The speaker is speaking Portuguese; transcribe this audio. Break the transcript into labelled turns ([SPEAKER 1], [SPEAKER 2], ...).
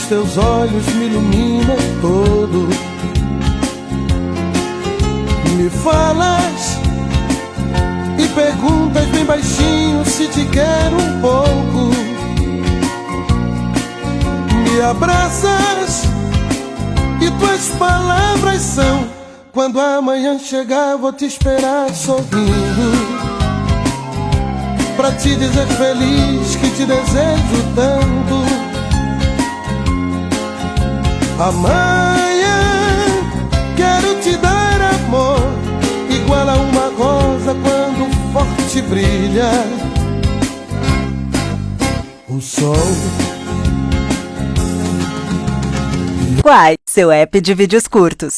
[SPEAKER 1] teus olhos me iluminam todo. Me falas e perguntas bem baixinho se te quero um pouco. Me abraças e tuas palavras são: quando amanhã chegar vou te esperar sorrindo, pra te dizer feliz que te desejo tanto. Amanhã quero te dar amor, igual a uma rosa quando forte brilha o sol.
[SPEAKER 2] Quai, seu app de vídeos curtos.